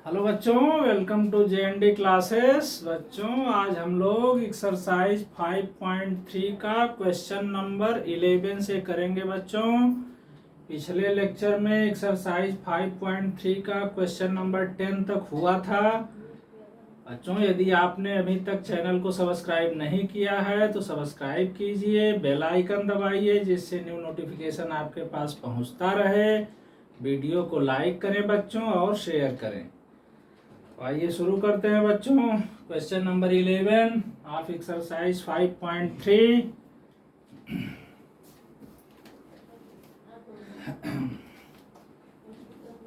Hello बच्चों, welcome to JND classes. बच्चों, आज हम लोग एक्सरसाइज 5.3 का क्वेश्चन नंबर 11 से करेंगे। बच्चों, पिछले लेक्चर में एक्सरसाइज 5.3 का क्वेश्चन नंबर 10 तक हुआ था। बच्चों, यदि आपने अभी तक चैनल को सब्सक्राइब नहीं किया है तो सब्सक्राइब कीजिए, बेल आइकन दबाइए जिससे न्यू नोटिफिकेशन आपके पास पहुंचता रहे। वीडियो को लाइक करें बच्चों और शेयर करें। आइए शुरू करते हैं बच्चों। Question number 11 of exercise 5.3।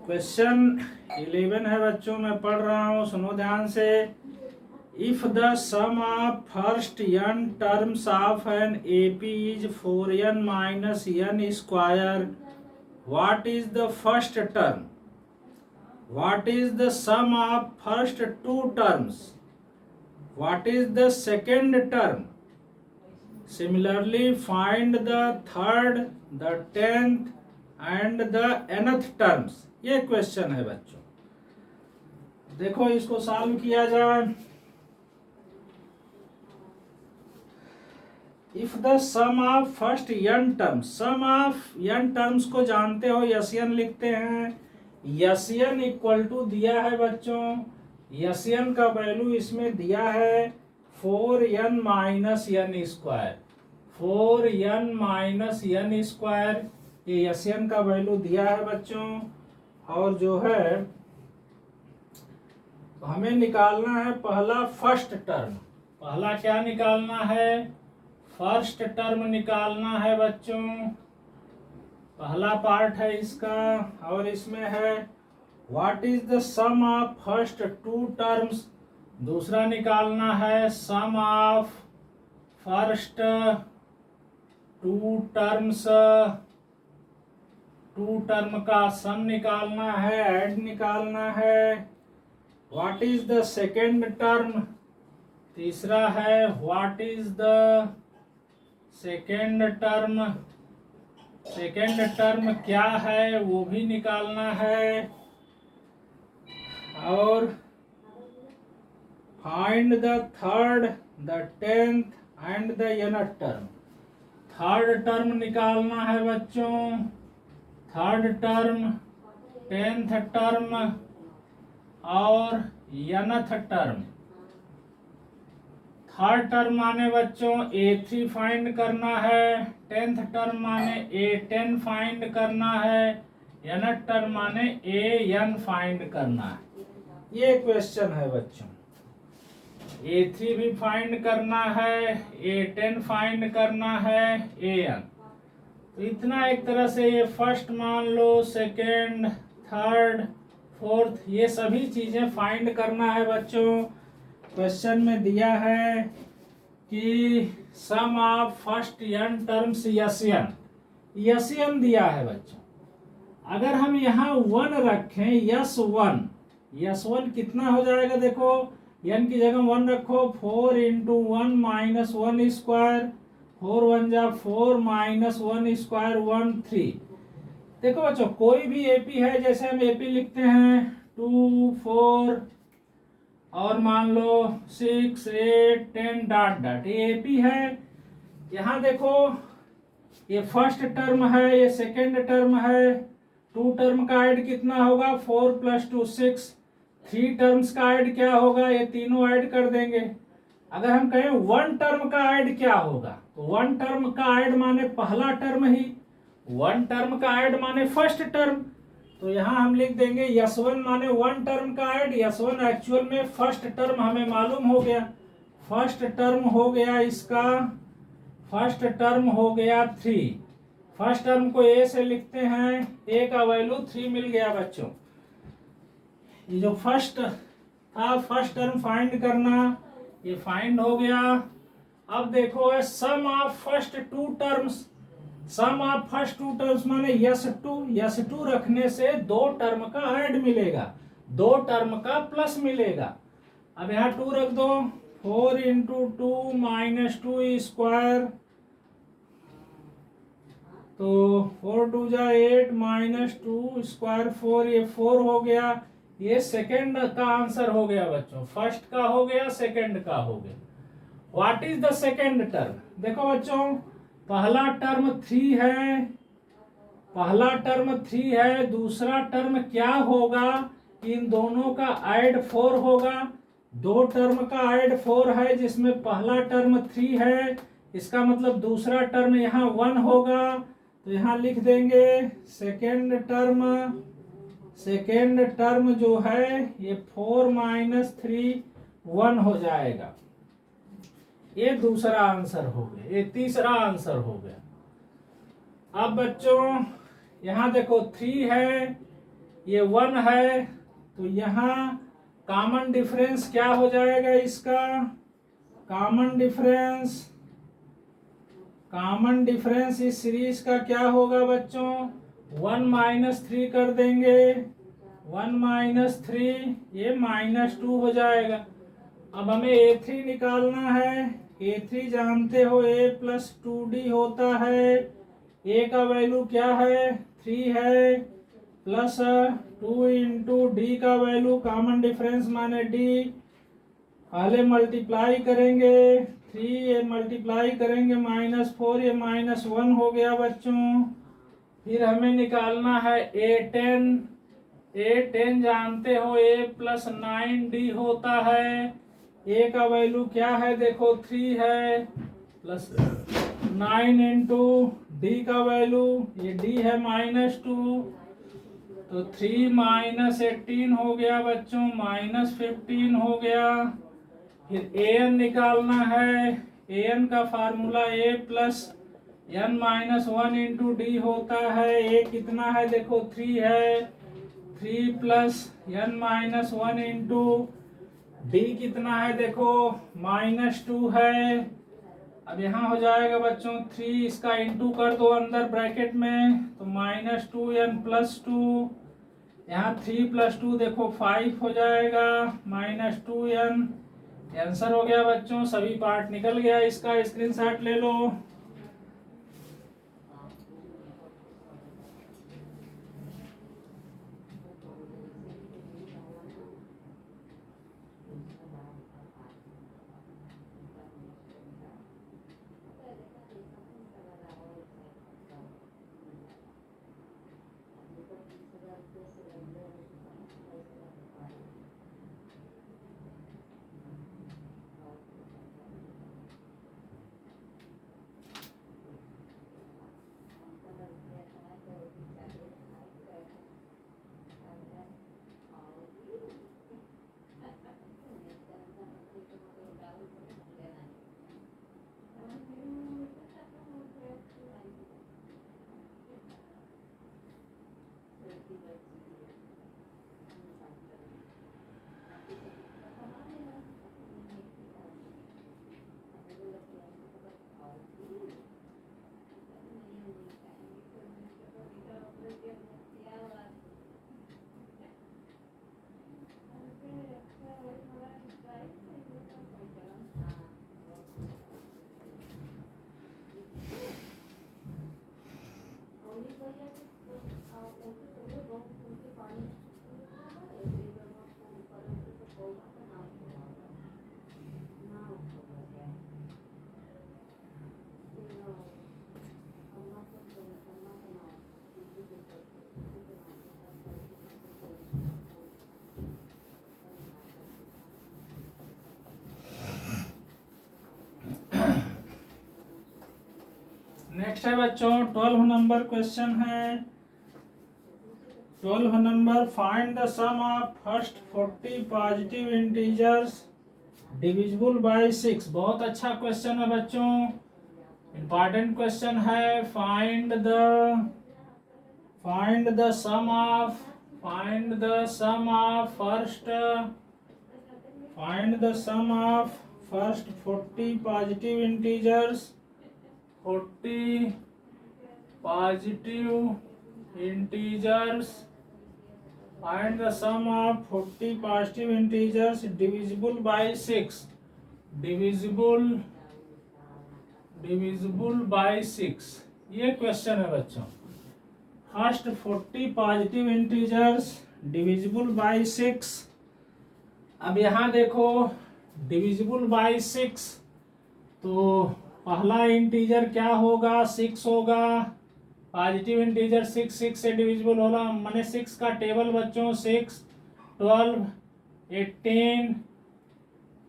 Question 11 है बच्चों, मैं पढ़ रहा हूँ, सुनो ध्यान से। If the sum of first n terms of an AP is 4n minus n square, what is the first term? What is the sum of first two terms? What is the second term? Similarly, find the third, the 10th and the nth terms. ये question है बच्चों। देखो, इसको solve किया जाए। If the sum of first n terms, sum of n terms को जानते हो, SN लिखते हैं। SN इक्वल टू दिया है बच्चों, SN का वैल्यू इसमें दिया है 4n minus n square. 4n minus n square, ये SN का वैल्यू दिया है बच्चों। और जो है हमें निकालना है पहला फर्स्ट टर्म। पहला क्या निकालना है? फर्स्ट टर्म निकालना है बच्चों। पहला पार्ट है इसका, और इसमें है what is the sum of first two terms. दूसरा निकालना है sum of first two terms. Two term का सम निकालना है, ऐड निकालना है। What is the second term. तीसरा है what is the second term. Second term क्या है वो भी निकालना है। और find the third, the 10th and the nth term. Third term निकालना है बच्चों। थर्ड टर्म, 10th टर्म और nth टर्म। थर्ड टर्म माने बच्चों A3 फाइंड करना है, 10th टर्म माने A10 फाइंड करना है, nth टर्म माने AN फाइंड करना है। ये क्वेश्चन है बच्चों। A3 भी फाइंड करना है, A10 फाइंड करना है, AN। तो इतना एक तरह से ये फर्स्ट मान लो, सेकेंड, थर्ड, फोर्थ, ये सभी चीजें फाइंड करना है बच्चों। क्वेश्चन में दिया है कि sum of first n terms SN दिया है बच्चों। अगर हम यहाँ 1 रखें, S1 कितना हो जाएगा? देखो, n की जगह 1 रखो, 4 इंटू 1 माइनस 1 स्क्वायर, 4 1 जा 4 माइनस 1 स्क्वायर 1 3। देखो बच्चों, कोई भी AP है, जैसे हम AP लिखते हैं 2 4 और मान लो 6 8 10 डॉट डॉट, ये AP है। यहाँ देखो, ये फर्स्ट टर्म है, ये सेकेंड टर्म है। टू टर्म का ऐड कितना होगा? 4 + 2 6। 3 टर्म्स का ऐड क्या होगा? ये तीनों ऐड कर देंगे। अगर हम कहें 1 टर्म का ऐड क्या होगा, तो 1 टर्म का ऐड माने पहला टर्म ही, 1 टर्म का ऐड माने फर्स्ट टर्म। तो यहाँ हम लिख देंगे S1 माने 1 टर्म का ऐड। S1 एक्चुअल में फर्स्ट टर्म हमें मालूम हो गया। फर्स्ट टर्म हो गया इसका, फर्स्ट टर्म हो गया 3। फर्स्ट टर्म को A से लिखते हैं, A का वैल्यू 3 मिल गया बच्चों। ये जो फर्स्ट था, फर्स्ट टर्म फाइंड करना, ये फाइंड हो गया। अब देखो, sum of first two terms. Sum of first two terms माने S2 रखने से 2 टर्म का ऐड मिलेगा, 2 टर्म का प्लस मिलेगा। अब यहाँ 2 रख दो, 4 इंटू 2 माइनस 2 स्क्वायर, तो 4 2 जा 8 माइनस 2 स्क्वायर 4, ये 4 हो गया। ये सेकंड का आंसर हो गया बच्चों, फर्स्ट का हो गया, सेकंड का हो गया। What is the second term? देखो बच्चों, पहला टर्म 3 है, पहला टर्म 3 है, दूसरा टर्म क्या होगा? इन दोनों का ऐड 4 होगा। दो टर्म का ऐड 4 है, जिसमें पहला टर्म 3 है, इसका मतलब दूसरा टर्म यहाँ 1 होगा। तो यहाँ लिख देंगे सेकेंड टर्म, सेकेंड टर्म जो है ये 4 - 3 1 हो जाएगा। ये दूसरा आंसर हो गया, ये तीसरा आंसर हो गया। अब बच्चों यहाँ देखो 3 है, ये 1 है, तो यहाँ कॉमन डिफरेंस क्या हो जाएगा इसका? कॉमन डिफरेंस, कॉमन डिफरेंस इस सीरीज का क्या होगा बच्चों? 1 - 3 कर देंगे, 1 - 3 ये -2 हो जाएगा। अब हमें A3 निकालना है। A3 जानते हो A + 2D होता है। A का वैल्यू क्या है? 3 है, प्लस 2 × D का वैल्यू, कॉमन डिफरेंस माने D, पहले मल्टीप्लाई करेंगे, 3 ये मल्टीप्लाई करेंगे -4, ये -1 हो गया बच्चों। फिर हमें निकालना है A10। A10 जानते हो A + 9D होता है। A का वैल्यू क्या है? देखो 3 है, प्लस 9 × D का वैल्यू, ये D है -2, तो 3 - 18 हो गया बच्चों, -15 हो गया। फिर an निकालना है। an का फार्मूला A + n - 1 × D होता है। A कितना है? देखो 3 है, 3 + n - 1 × D कितना है? देखो -2 है। अब यहाँ हो जाएगा बच्चों 3, इसका इंटू कर दो अंदर ब्रैकेट में, तो -2n + 2, यहाँ 3 + 2 देखो 5 हो जाएगा, -2n। आंसर हो गया बच्चों, सभी पार्ट निकल गया। इसका स्क्रीनशॉट ले लो। नेक्स्ट है बच्चों 12 नंबर क्वेश्चन है। 12 number, find the sum of first 40 positive integers divisible by 6। बहुत अच्छा क्वेश्चन है बच्चों, इंपॉर्टेंट क्वेश्चन है। Find the sum of first 40 positive integers, 40 positive integers, find the sum of 40 positive integers divisible by 6, divisible by 6। ये question है बच्चों। First 40 positive integers divisible by 6। अब यहाँ देखो डिविजिबल बाई 6, तो पहला इंटीजर क्या होगा, 6 होगा। पॉजिटिव इंटीजर 6 6 से डिविजिबल होगा, माने 6 का टेबल बच्चों 6 12 18,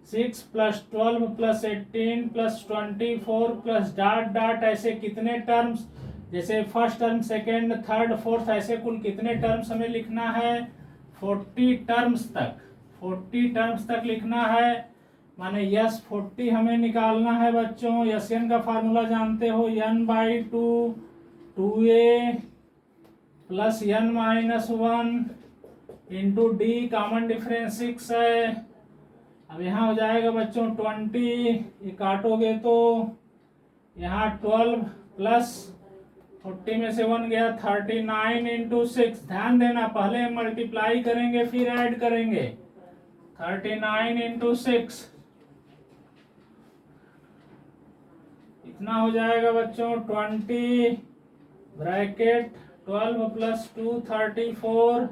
6 plus 12 plus 18 plus 24 plus dot dot, ऐसे कितने टर्म्स, जैसे first term second third fourth, ऐसे कुल कितने टर्म्स हमें लिखना है, 40 टर्म्स तक, 40 टर्म्स तक लिखना है। माने यस 40 हमें निकालना है बच्चों। यस एन का फार्मूला जानते हो, n/2 2a plus n-1 into D, common difference 6 है। अब यहाँ हो जाएगा बच्चों 20, ये काटोगे तो यहाँ 12 प्लस 40 में से 1 गया 39 इंटू 6। ध्यान देना पहले मल्टीप्लाई करेंगे फिर ऐड करेंगे। 39 इंटू 6 इतना हो जाएगा बच्चों 20 ब्रैकेट 12 प्लस 2 34,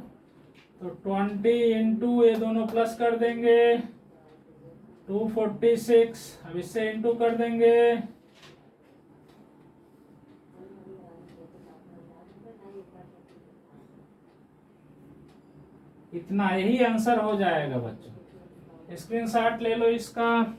तो 20 इंटू ये दोनों प्लस कर देंगे 246, अब इससे इंटू कर देंगे, इतना, यही आंसर हो जाएगा बच्चों। स्क्रीनशॉट ले लो इसका।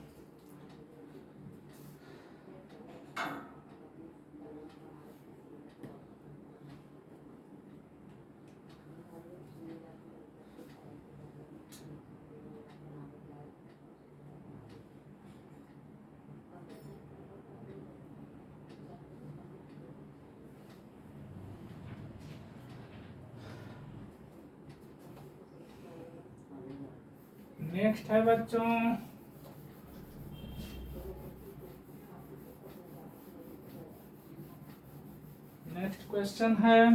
नेक्स्ट है बच्चों नेक्स्ट क्वेश्चन है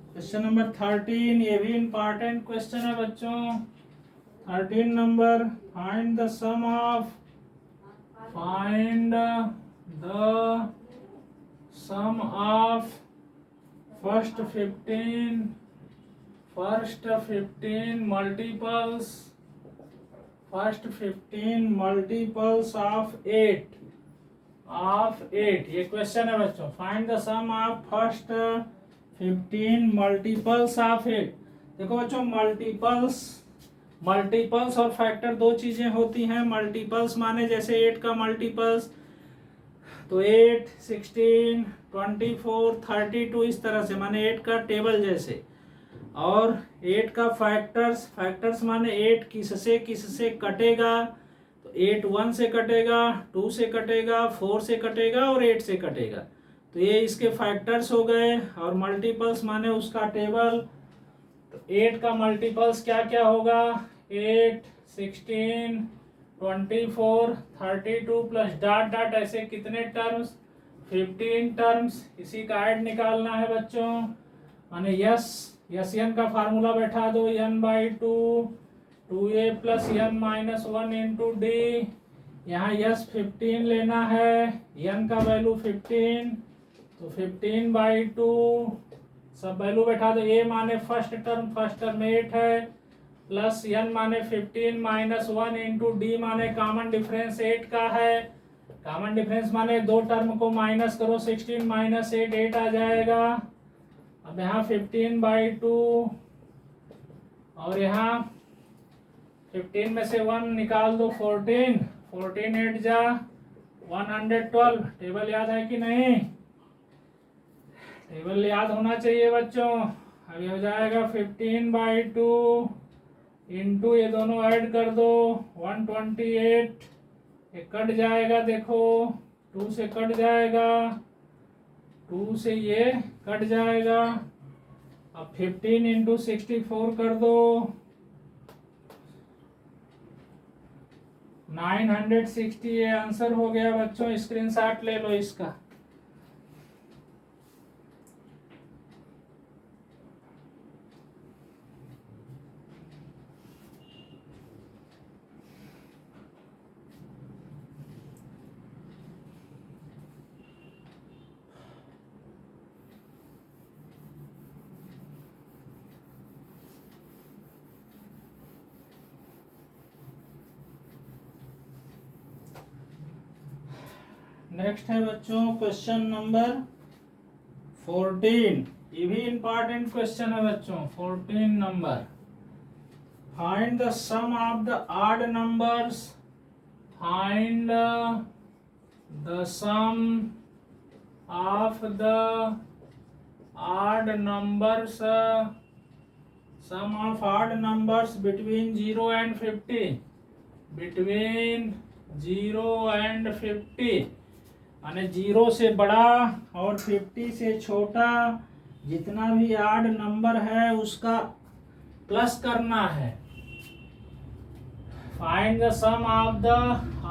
क्वेश्चन नंबर 13। ये भी इंपॉर्टेंट क्वेश्चन है बच्चों। 13 number, find the sum of first 15 multiples of 8 ये क्वेश्चन है बच्चों। Find the sum of first 15 multiples of 8। देखो बच्चों मल्टीपल्स और फैक्टर दो चीजें होती हैं। मल्टीपल्स माने जैसे 8 का मल्टीपल्स तो 8 16 24 32 इस तरह से, माने 8 का टेबल जैसे। और 8 का फैक्टर्स माने 8 किससे कटेगा, तो 8 1 से कटेगा, 2 से कटेगा, 4 से कटेगा और 8 से कटेगा, तो ये इसके फैक्टर्स हो गए। और मल्टीपल्स माने उसका टेबल। तो 8 का मल्टीपल्स क्या क्या होगा, 8 16 24 32 प्लस डॉट डॉट, ऐसे कितने टर्म्स, 15 टर्म्स। इसी का ऐड निकालना है बच्चों। माने यस एन का फार्मूला बैठा दो, n/2 2a plus n-1 into D. यहाँ यस 15 लेना है, n का वैल्यू 15, तो 15/2 सब वैल्यू बैठा दो। a माने फर्स्ट टर्म 8 है, प्लस n माने 15 -1 इंटू डी माने कॉमन डिफरेंस 8 का है। कॉमन डिफरेंस माने दो टर्म को माइनस करो, 16 माइनस 8 8 आ जाएगा। अब यहाँ 15/2 और यहाँ 15 में से 1 निकाल दो, 14 8 जा 112। टेबल याद है कि नहीं, टेबल याद होना चाहिए बच्चों। अब ये हो जाएगा 15/2 इंटू ये दोनों ऐड कर दो 128, ये कट जाएगा, देखो 2 से कट जाएगा, 2 से ये कट जाएगा। अब 15 इंटू 64 कर दो, 960। ये आंसर हो गया बच्चों। स्क्रीनशॉट ले लो इसका। नेक्स्ट है बच्चों क्वेश्चन नंबर 14। ये भी इंपॉर्टेंट क्वेश्चन है बच्चों। 14 number, find the sum of the odd numbers, find the sum of the odd numbers, sum of odd numbers between 0 and 50, between 0 and 50, यानी 0 से बड़ा और 50 से छोटा जितना भी ऑड नंबर है उसका प्लस करना है। Find the sum of the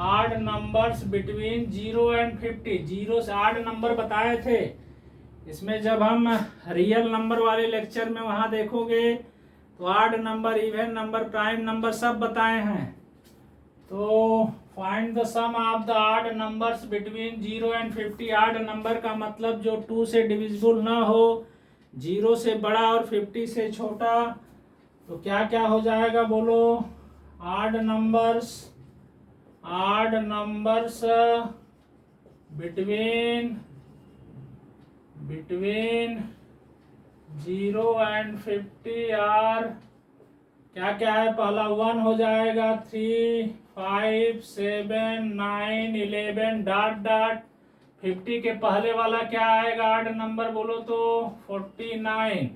odd numbers between 0 and 50। 0 से ऑड नंबर बताए थे इसमें, जब हम रियल नंबर वाले लेक्चर में वहां देखोगे तो odd number, even number, prime number सब बताए हैं। तो find the sum of the odd numbers between 0 and 50। Odd number का मतलब जो 2 से डिविजिबल ना हो, 0 से बड़ा और 50 से छोटा। तो क्या क्या हो जाएगा बोलो? Odd numbers between 0 and 50 are क्या क्या है? पहला 1 हो जाएगा, 3, 5, 7, 9, 11 डॉट डॉट। 50 के पहले वाला क्या आएगा ऑड नंबर बोलो तो? 49।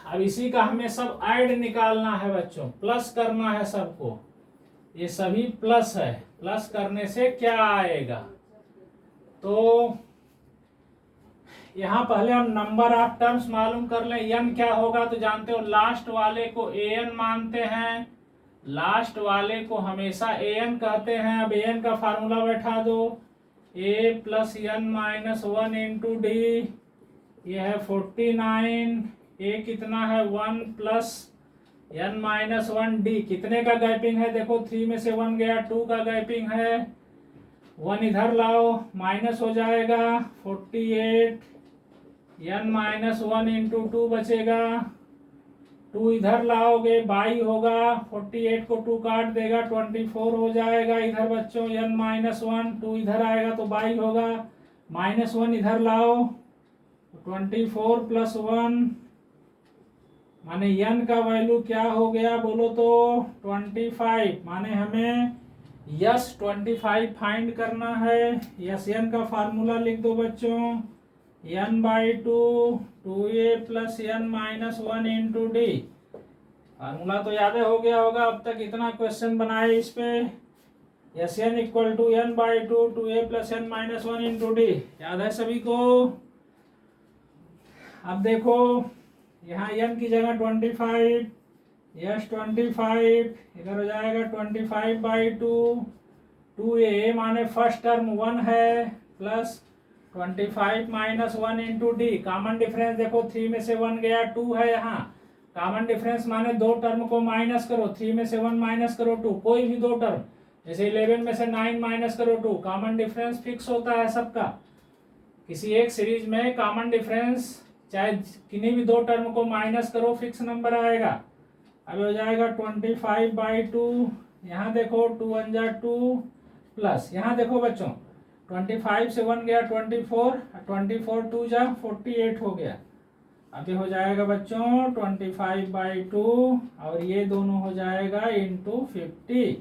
अब इसी का हमें सब ऐड निकालना है बच्चों, प्लस करना है सबको। ये सभी प्लस है, प्लस करने से क्या आएगा? तो यहाँ पहले हम नंबर ऑफ टर्म्स मालूम कर लें। एन क्या होगा तो जानते हो, लास्ट वाले को एन मानते हैं, लास्ट वाले को हमेशा एन कहते हैं। अब एन का फार्मूला बैठा दो, a plus N minus 1 into d. ये है 49। ए कितना है? 1 प्लस एन माइनस 1 डी। कितने का गैपिंग है देखो, 3 में से 1 गया, 2 का गैपिंग है। 1 इधर लाओ, माइनस हो जाएगा 48। n माइनस 1 इंटू 2 बचेगा, 2 इधर लाओगे 22 होगा, 48 को 2 काट देगा, 24 हो जाएगा। इधर बच्चों n माइनस 1, 2 इधर आएगा तो 22 होगा, माइनस 1 इधर लाओ, 24 प्लस 1 माने n का वैल्यू क्या हो गया बोलो तो? 25। माने हमें यस 25 फाइंड करना है। यस n का फार्मूला लिख दो बच्चों, n/2 2a plus n minus 1 into D. Formula तो याद हो गया होगा, अब तक इतना क्वेश्चन बनाए इस पे। Yes n equal to n/2 2a plus n minus 1 into d, याद है सभी को? अब देखो यहाँ n की जगह 25, यस 25 इधर हो जाएगा 25/2। 2a माने फर्स्ट टर्म 1 है, plus 25 minus 1 into D. Common difference देखो, 3 में से 1 गया, 2 है यहाँ। कॉमन डिफरेंस माने दो टर्म को माइनस करो, 3 में से 1 माइनस करो 2, कोई भी दो टर्म। जैसे 11 में से 9 माइनस करो 2। कॉमन डिफरेंस फिक्स होता है सबका। किसी एक सीरीज में कॉमन डिफरेंस चाहे किन्हीं भी दो टर्म को माइनस करो, फिक्स नंबर आएगा। अब हो जाएगा 25/2। यहाँ देखो 2 1 जा 2, प्लस यहाँ देखो बच्चों 25 से 1 गया 24, 24 2 जा 48 हो गया। अभी हो जाएगा बच्चों 25/2 और ये दोनों हो जाएगा इंटू 50।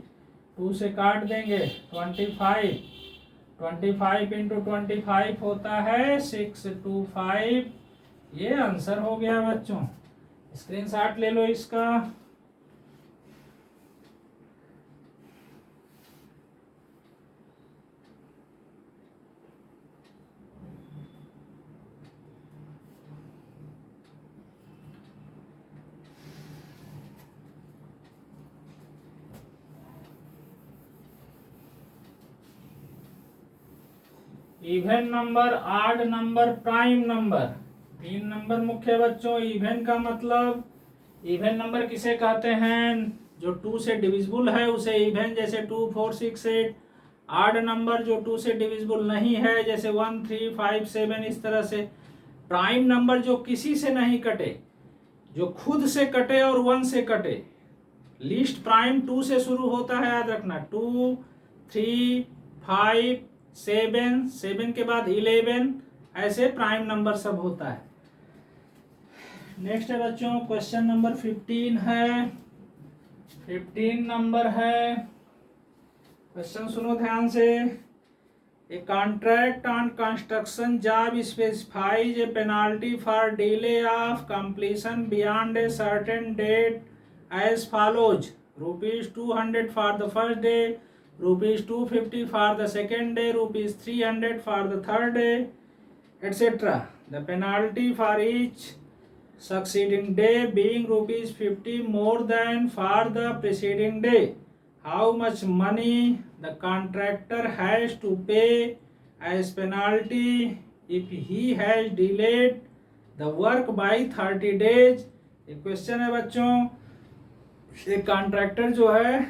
2 से काट देंगे 25 इंटू 25 होता है 625। ये आंसर हो गया बच्चों। स्क्रीनशॉट ले लो इसका। Even number, odd number, prime number, 3 number मुख्य बच्चों। इवन का मतलब, इवन नंबर किसे कहते हैं? जो 2 से डिविजिबल है उसे इवन, जैसे 2 4 6 8। ऑड नंबर जो 2 से डिविजिबल नहीं है, जैसे 1 3 5 7, इस तरह से। प्राइम नंबर जो किसी से नहीं कटे, जो खुद से कटे और 1 से कटे। लीस्ट प्राइम 2 से शुरू होता है, याद रखना। 2 3 5 7, 7 के बाद 11, ऐसे प्राइम नंबर सब होता है। नेक्स्ट है बच्चों क्वेश्चन नंबर 15 है। 15 नंबर है, क्वेश्चन सुनो ध्यान से। A contract on construction job specifies a penalty for delay of completion beyond a certain date as follows: ₹200 for the first day, ₹250 for the second day, ₹300 for the third day, et cetera. The penalty for each succeeding day being ₹50 more than for the preceding day. How much money the contractor has to pay as penalty if he has delayed the work by 30 days? एक question है बच्चों, एक contractor जो है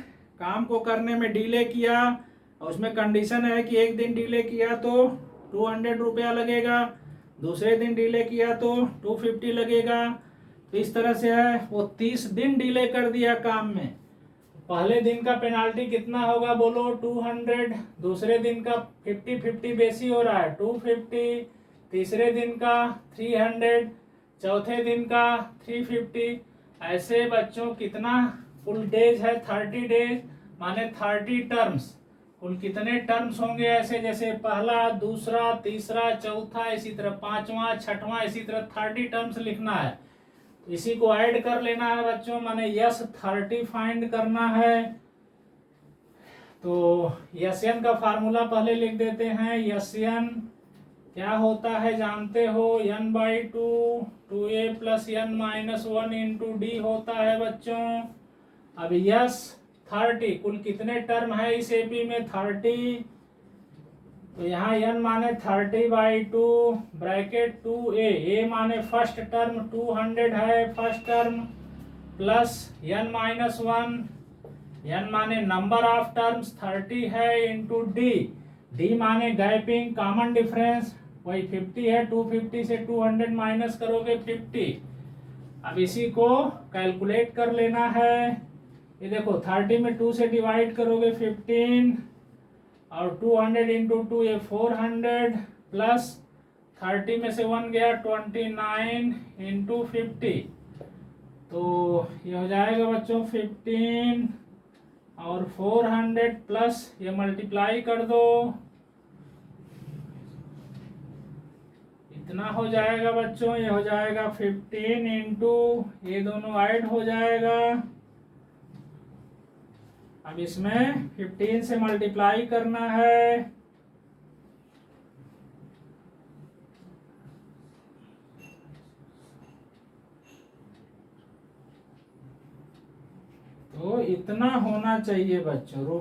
काम को करने में डिले किया और उसमें कंडीशन है कि एक दिन डिले किया तो 200 रुपया लगेगा, दूसरे दिन डिले किया तो 250 लगेगा। तो इस तरह से है, वो 30 दिन डिले कर दिया काम में। पहले दिन का पेनाल्टी कितना होगा बोलो 200, दूसरे दिन का 50-50 बेसी हो रहा है 250, तीसरे दिन का 300, चौथे दिन का 350। ऐसे बच्चों कितना कुल डेज है 30 डेज, माने 30 टर्म्स। कुल कितने टर्म्स होंगे ऐसे, जैसे पहला, दूसरा, तीसरा, चौथा, इसी तरह पांचवा, छठवां, इसी तरह 30 टर्म्स लिखना है। तो इसी को ऐड कर लेना है बच्चों, माने यस 30 फाइंड करना है। तो यस-एन का फार्मूला पहले लिख देते हैं। यस-एन क्या होता है जानते हो, n/2 2a + n-1 × d होता है बच्चों। अब यस 30 कुल कितने टर्म है इस एपी में 30, तो यहाँ n माने 30/2 ब्रैकेट 2a, a माने फर्स्ट टर्म 200 है first term, plus n-1, n माने नंबर ऑफ टर्म्स 30 है इंटू d माने गैपिंग कॉमन डिफरेंस, वही 50 है, 250 से 200 माइनस करोगे 50। अब इसी को कैलकुलेट कर लेना है। ये देखो 30 में 2 से डिवाइड करोगे 15 और 200 इंटू 2 ये 400 प्लस 30 में से 1 गया 29 इंटू 50, तो ये हो जाएगा बच्चों 15 और 400 प्लस ये मल्टीप्लाई कर दो, इतना हो जाएगा बच्चों। ये हो जाएगा 15 इंटू ये दोनों ऐड हो जाएगा। अब इसमें 15 से मल्टीप्लाई करना है, तो इतना होना चाहिए बच्चों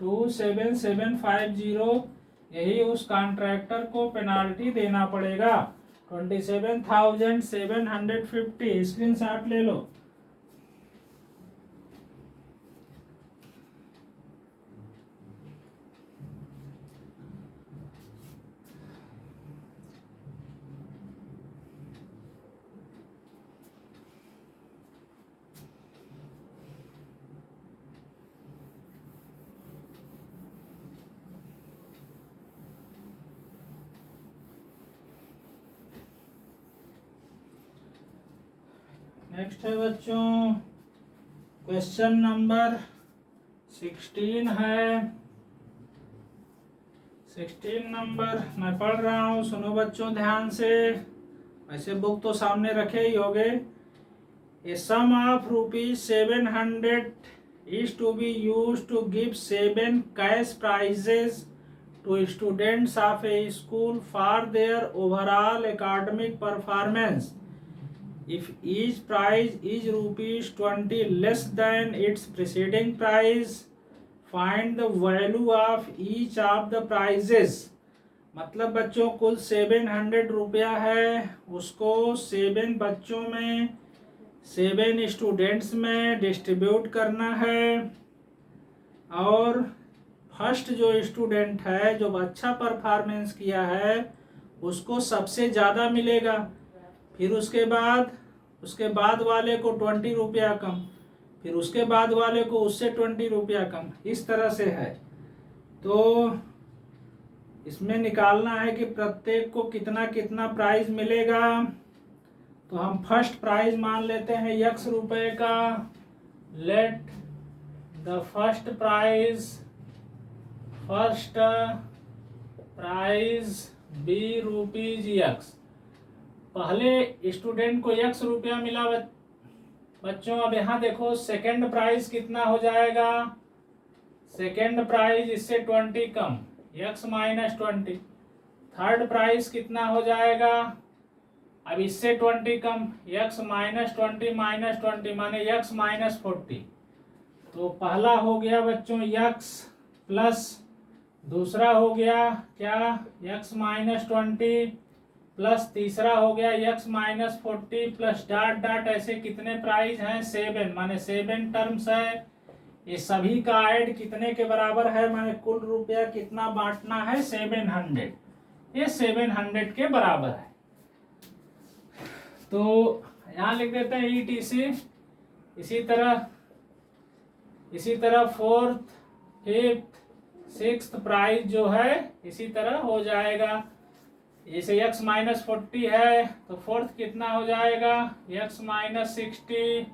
₹27,750। यही उस कॉन्ट्रैक्टर को पेनाल्टी देना पड़ेगा 27,750। स्क्रीनशॉट ले लो। नेक्स्ट है बच्चों क्वेश्चन नंबर 16 है। 16 नंबर मैं पढ़ रहा हूँ, सुनो बच्चों ध्यान से। वैसे बुक तो सामने रखे ही होगे। ए सम of ₹700 is to be used to give 7 cash prizes to students of a school for their overall academic performance. If each prize is ₹20 less than its preceding prize, find the value of each of the prizes. मतलब बच्चों कुल 700 रुपया है, उसको 7 बच्चों में 7 students में distribute करना है, और फर्स्ट जो स्टूडेंट है जो अच्छा परफॉर्मेंस किया है उसको सबसे ज़्यादा मिलेगा, फिर उसके बाद वाले को 20 रुपया कम, फिर उसके बाद वाले को उससे 20 रुपया कम, इस तरह से है। तो इसमें निकालना है कि प्रत्येक को कितना कितना प्राइस मिलेगा। तो हम फर्स्ट प्राइस मान लेते हैं x रुपए का। Let the first price be rupees x। पहले स्टूडेंट को x रुपया मिला बच्चों। अब यहाँ देखो सेकंड प्राइस कितना हो जाएगा। सेकंड प्राइस इससे 20 कम, x माइनस 20। थर्ड प्राइस कितना हो जाएगा, अब इससे 20 कम, x माइनस 20 माइनस 20 माने x माइनस 40। तो पहला हो गया बच्चों x प्लस दूसरा हो गया क्या x माइनस 20 प्लस तीसरा हो गया x minus 40 plus dot dot. ऐसे कितने प्राइस हैं 7 माने 7 टर्म्स है। ये सभी का ऐड कितने के बराबर है माने कुल रुपया कितना बांटना है 700। ये 700 के बराबर है। तो यहाँ लिख देते हैं ETC। इसी तरह फोर्थ फिफ्थ सिक्स्थ प्राइस जो है इसी तरह हो जाएगा। जैसे x माइनस 40 है तो फोर्थ कितना हो जाएगा x माइनस 60,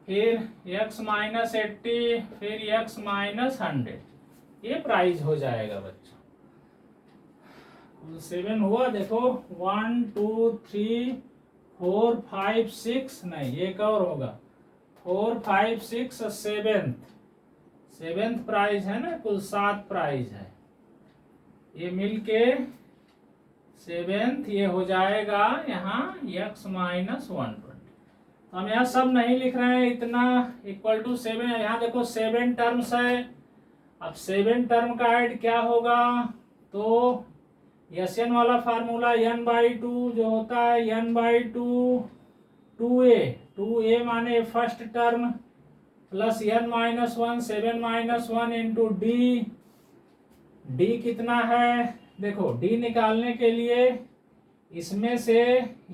फिर x माइनस 80, फिर x माइनस 100। ये प्राइस हो जाएगा बच्चों। 7 हुआ देखो 1 2 3 4 5 6 नहीं एक और होगा 4 5 6 सेवेंथ प्राइज है ना। कुल 7 प्राइज है। ये मिलके सेवेंथ ये हो जाएगा यहाँ x माइनस 120। हम यहाँ सब नहीं लिख रहे हैं इतना इक्वल टू 7। यहाँ देखो 7 टर्म्स है। अब 7 टर्म का ऐड क्या होगा तो SN वाला फार्मूला n/2 जो होता है n/2 2a माने first term plus n minus 1 7 minus 1 into D कितना है देखो d निकालने के लिए इसमें से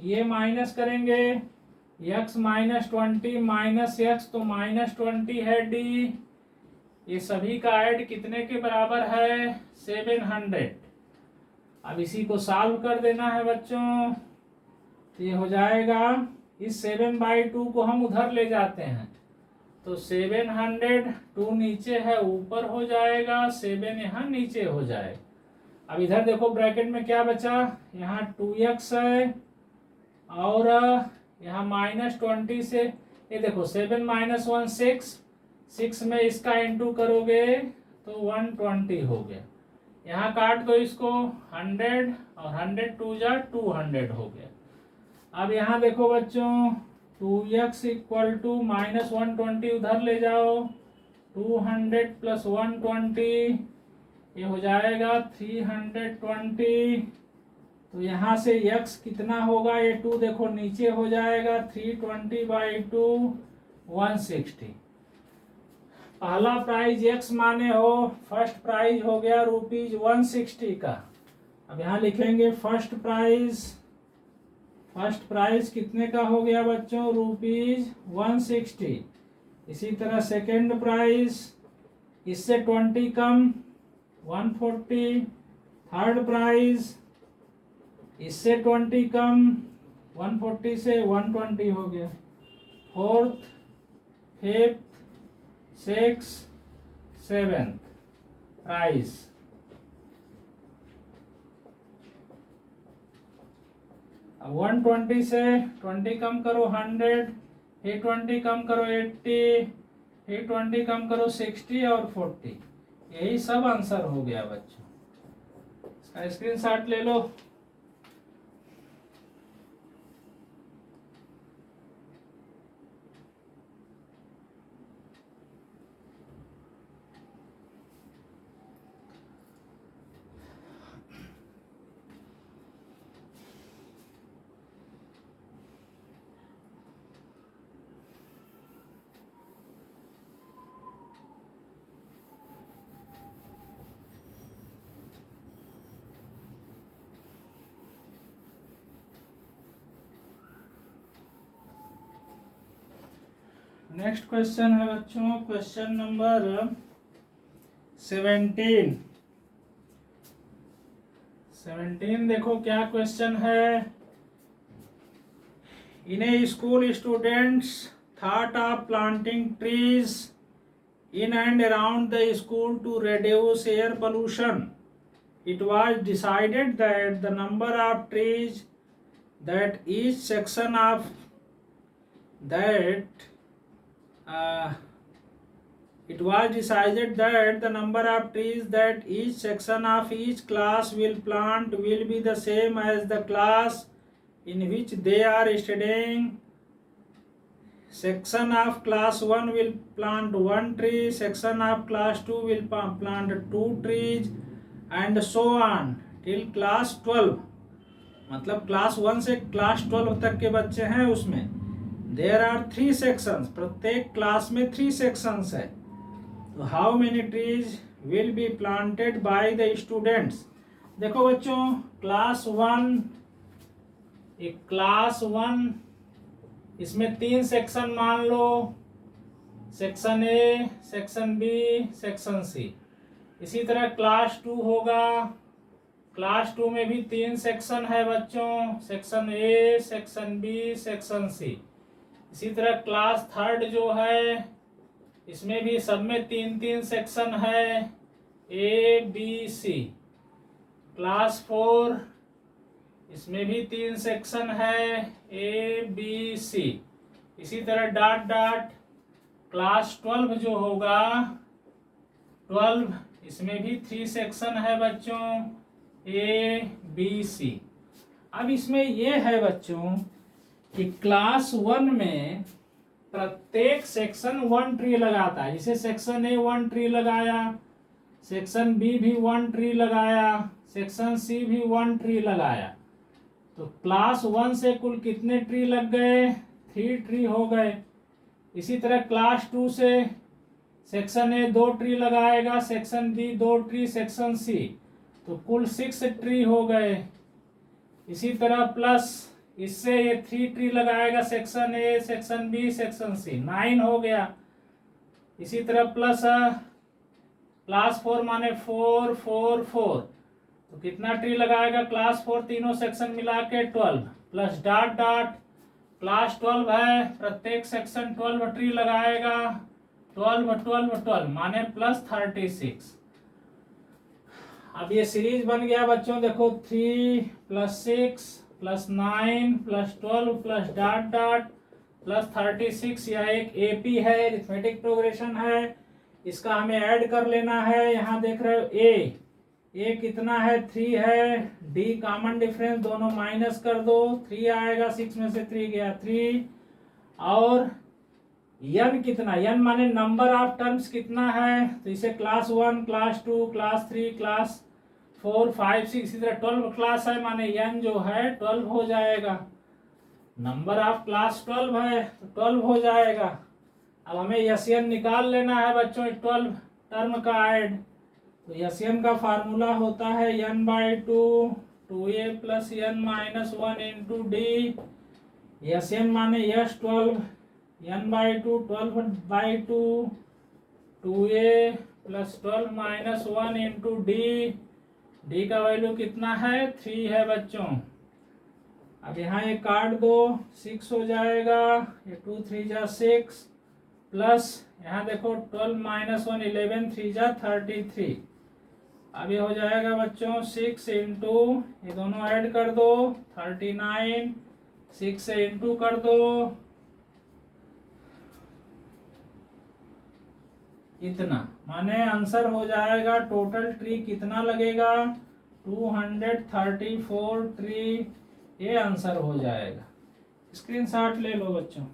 ये माइनस करेंगे x माइनस 20 माइनस x तो माइनस 20 है d। ये सभी का ऐड कितने के बराबर है 700। अब इसी को सॉल्व कर देना है बच्चों। तो ये हो जाएगा इस 7/2 को हम उधर ले जाते हैं तो 700 2 नीचे है ऊपर हो जाएगा 7 यहाँ नीचे हो जाएगा। अब इधर देखो ब्रैकेट में क्या बचा यहाँ 2x है और यहाँ माइनस 20 से ये देखो 7 माइनस 1 6 में इसका इंटू करोगे तो 120 हो गया। यहाँ काट दो इसको 100 और 100 2 जा 200 हो गया। अब यहाँ देखो बच्चों 2x इक्वल टू माइनस 120 उधर ले जाओ 200 प्लस 120 ये हो जाएगा 320। तो यहाँ से x कितना होगा ये 2 देखो नीचे हो जाएगा 320/2 160। पहला प्राइज x माने हो फर्स्ट प्राइज हो गया रुपीज 160 का। अब यहाँ लिखेंगे फर्स्ट प्राइस कितने का हो गया बच्चों रुपीज 160। इसी तरह सेकेंड प्राइस इससे 20 कम 140। थर्ड प्राइस इससे 20 कम 140 से 120 हो गया। Fourth fifth six seventh price अब 120 से 20 कम करो 100, फिर 20 कम करो 80, फिर 20 कम करो 60 और 40। यही सब आंसर हो गया बच्चों। इसका स्क्रीनशॉट ले लो। नेक्स्ट क्वेश्चन है बच्चों क्वेश्चन नंबर 17। 17 देखो क्या क्वेश्चन है। In a school students thought of planting trees in and around the school to reduce air pollution. It was decided that the number of trees that each section of that it was decided that the number of trees that each section of each class will plant will be the same as the class in which they are studying. Section of class 1 will plant 1 tree, section of class 2 will plant 2 trees and so on till class 12. मतलब class 1 से class 12 तक के बच्चे हैं उसमें there are 3 sections, प्रत्येक class में 3 sections है। तो how many trees will be planted by the students. देखो बच्चों क्लास 1, एक क्लास 1 इसमें 3 सेक्शन मान लो, section A, section B, section C. इसी तरह क्लास 2 होगा, क्लास 2 में भी 3 सेक्शन है बच्चों, section A, section B, section C. इसी तरह क्लास 3 जो है इसमें भी सब में 3-3 सेक्शन है, ए, बी, सी। क्लास 4 इसमें भी 3 सेक्शन है, ए, बी, सी। इसी तरह डॉट डॉट क्लास 12 जो होगा 12 इसमें भी 3 सेक्शन है बच्चों, ए, बी, सी। अब इसमें ये है बच्चों कि क्लास 1 में प्रत्येक सेक्शन 1 ट्री लगाता है। जैसे सेक्शन ए 1 ट्री लगाया, सेक्शन बी भी 1 ट्री लगाया, सेक्शन सी भी 1 ट्री लगाया। तो क्लास 1 से कुल कितने ट्री लग गए, 3 ट्री हो गए। इसी तरह क्लास 2 से सेक्शन ए 2 ट्री लगाएगा, section B 2 tree, section C, तो कुल 6 ट्री हो गए। इसी तरह प्लस इससे ये 3 ट्री लगाएगा, section A, section B, section C, 9 हो गया। इसी तरह प्लस क्लास 4 माने 4 4 4, तो कितना ट्री लगाएगा क्लास 4 तीनों सेक्शन मिला के 12, प्लस डॉट डॉट क्लास 12 है, प्रत्येक सेक्शन 12 ट्री लगाएगा, 12 12 12 माने प्लस 36। अब ये सीरीज बन गया बच्चों, देखो 3 + 6 + 9 + 12 प्लस डॉट डॉट प्लस 36। यह एक एपी है, अरिथमेटिक प्रोग्रेशन है, इसका हमें ऐड कर लेना है। यहाँ देख रहे हो ए कितना है, 3 है, डी कॉमन डिफरेंस दोनों माइनस कर दो, 3 आएगा, 6 में से 3 गया 3। और एन कितना, एन माने नंबर ऑफ टर्म्स कितना है, तो इसे क्लास 1, क्लास 2, क्लास 3, क्लास 4, 5, 6, इसी तरह 12 क्लास है, माने एन जो है 12 हो जाएगा। नंबर ऑफ क्लास 12 है तो 12 हो जाएगा। अब हमें एन निकाल लेना है बच्चों, 12 टर्म का ऐड। तो एन का फार्मूला होता है n/2 2a + n-1 into D. N माने S12, n/2 12/2 2a + 12 - 1 into D. D का वैल्यू कितना है, 3 है बच्चों। अब यहाँ ये काट दो, 6 हो जाएगा, ये 2 3 जा 6 प्लस यहाँ देखो 12 - 1 11 3 जा 33। अब ये हो जाएगा बच्चों 6 इंटू, ये दोनों ऐड कर दो 39, 6 से इंटू कर दो, इतना माने आंसर हो जाएगा। टोटल ट्री कितना लगेगा, 234 ट्री, ये आंसर हो जाएगा। स्क्रीनशॉट ले लो बच्चों।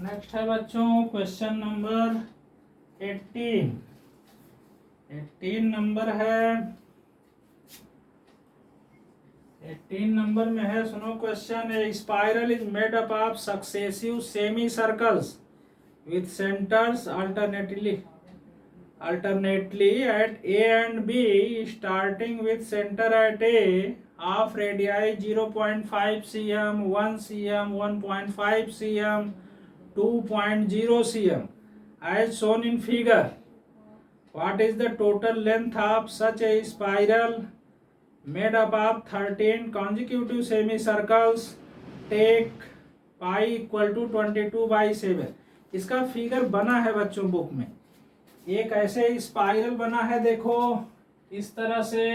नेक्स्ट है बच्चों क्वेश्चन नंबर 18 नंबर है। 18 नंबर में है, सुनो question. A spiral is made up of successive semi circles with centres alternately at A and B, starting with center at A of radii 0.5 cm, 1 cm, 1.5 cm, 2.0 cm as shown in figure. What is the total length of such a spiral made up of 13 consecutive semicircles? Take pi equal to 22/7. इसका figure बना है बच्चों book में। एक ऐसे spiral बना है, देखो इस तरह से